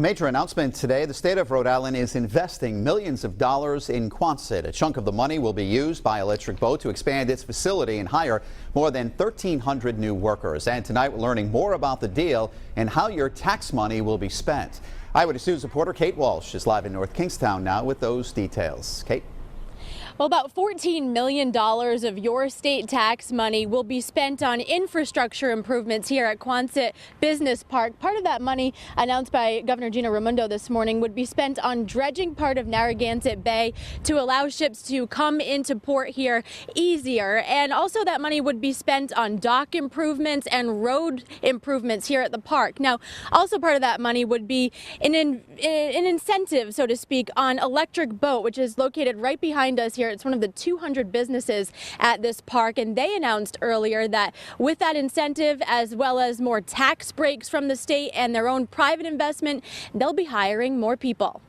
A major announcement today. The state of Rhode Island is investing millions of dollars in Quonset. A chunk of the money will be used by Electric Boat to expand its facility and hire more than 1,300 new workers. And tonight we're learning more about the deal and how your tax money will be spent. Eyewitness News reporter Kate Walsh is live in North Kingstown now with those details. Kate? Well, about $14 million of your state tax money will be spent on infrastructure improvements here at Quonset Business Park. Part of that money, announced by Governor Gina Raimondo this morning, would be spent on dredging part of Narragansett Bay to allow ships to come into port here easier. And also that money would be spent on dock improvements and road improvements here at the park. Now, also part of that money would be an incentive, so to speak, on Electric Boat, which is located right behind us here. It's one of the 200 businesses at this park, and they announced earlier that with that incentive, as well as more tax breaks from the state and their own private investment, they'll be hiring more people.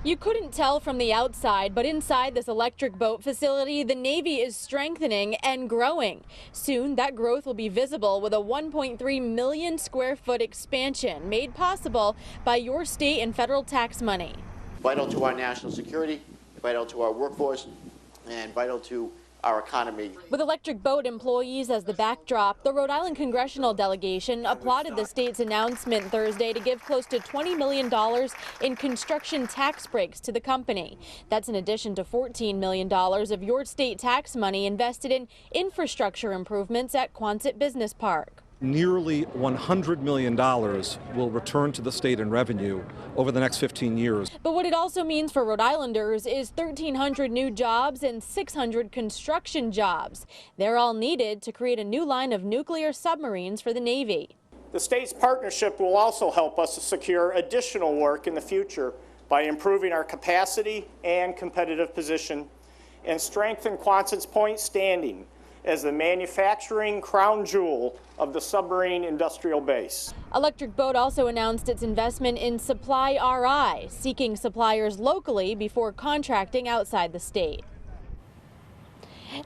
You couldn't tell from the outside, but inside this Electric Boat facility, the Navy is strengthening and growing. Soon, that growth will be visible with a 1.3 million square foot expansion made possible by your state and federal tax money. Vital to our national security, vital to our workforce, and vital to our economy. With Electric Boat employees as the backdrop, the Rhode Island congressional delegation applauded the state's announcement Thursday to give close to $20 million in construction tax breaks to the company. That's in addition to $14 million of your state tax money invested in infrastructure improvements at Quonset Business Park. Nearly $100 million will return to the state in revenue over the next 15 years. But what it also means for Rhode Islanders is 1,300 new jobs and 600 construction jobs. They're all needed to create a new line of nuclear submarines for the Navy. The state's partnership will also help us to secure additional work in the future by improving our capacity and competitive position and strengthen Quonset's point standing as the manufacturing crown jewel of the submarine industrial base. Electric Boat also announced its investment in Supply RI, seeking suppliers locally before contracting outside the state.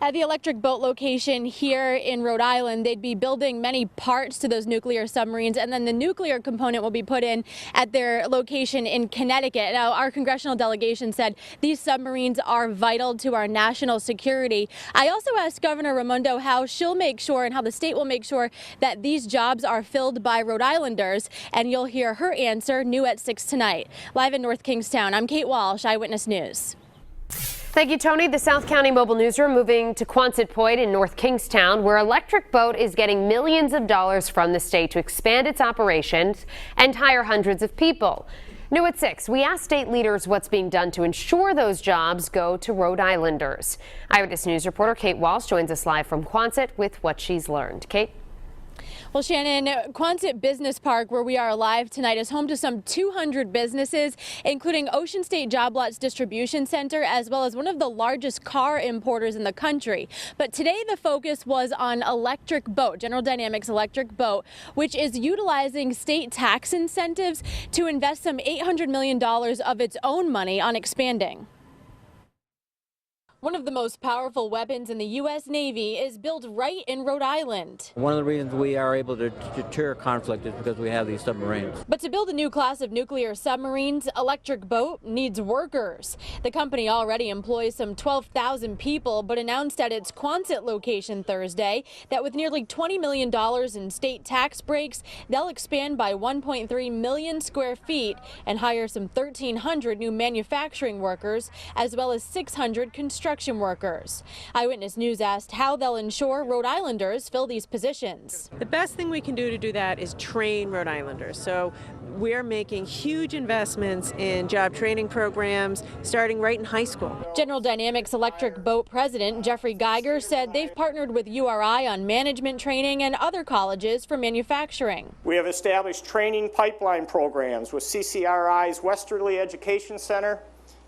At the Electric Boat location here in Rhode Island, they'd be building many parts to those nuclear submarines, and then the nuclear component will be put in at their location in Connecticut. Now, our congressional delegation said these submarines are vital to our national security. I also asked Governor Raimondo how she'll make sure and how the state will make sure that these jobs are filled by Rhode Islanders, and you'll hear her answer new at 6 tonight. Live in North Kingstown, I'm Kate Walsh, Eyewitness News. Thank you, Tony. The South County Mobile Newsroom moving to Quonset Point in North Kingstown, where Electric Boat is getting millions of dollars from the state to expand its operations and hire hundreds of people. New at 6, we asked state leaders what's being done to ensure those jobs go to Rhode Islanders. Eyewitness News reporter Kate Walsh joins us live from Quonset with what she's learned. Kate? Well, Shannon, Quonset Business Park, where we are live tonight, is home to some 200 businesses, including Ocean State Job Lots Distribution Center, as well as one of the largest car importers in the country. But today the focus was on Electric Boat, General Dynamics Electric Boat, which is utilizing state tax incentives to invest some $800 million of its own money on expanding. One of the most powerful weapons in the U.S. Navy is built right in Rhode Island. One of the reasons we are able to deter conflict is because we have these submarines. But to build a new class of nuclear submarines, Electric Boat needs workers. The company already employs some 12,000 people, but announced at its Quonset location Thursday that with nearly $20 million in state tax breaks, they'll expand by 1.3 million square feet and hire some 1,300 new manufacturing workers, as well as 600 construction workers. Eyewitness News asked how they'll ensure Rhode Islanders fill these positions. The best thing we can do to do that is train Rhode Islanders. So we're making huge investments in job training programs starting right in high school. General Dynamics Electric Boat President Jeffrey Geiger said they've partnered with URI on management training and other colleges for manufacturing. We have established training pipeline programs with CCRI's Westerly Education Center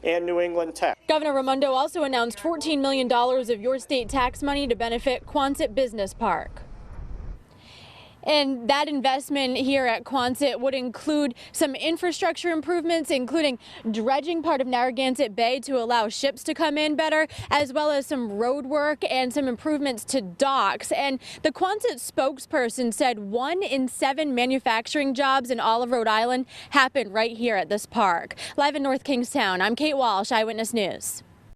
and New England Tech. Governor Raimondo also announced $14 million of your state tax money to benefit Quonset Business Park. And that investment here at Quonset would include some infrastructure improvements, including dredging part of Narragansett Bay to allow ships to come in better, as well as some road work and some improvements to docks. And the Quonset spokesperson said 1 in 7 manufacturing jobs in all of Rhode Island happen right here at this park. Live in North Kingstown, I'm Kate Walsh, Eyewitness News.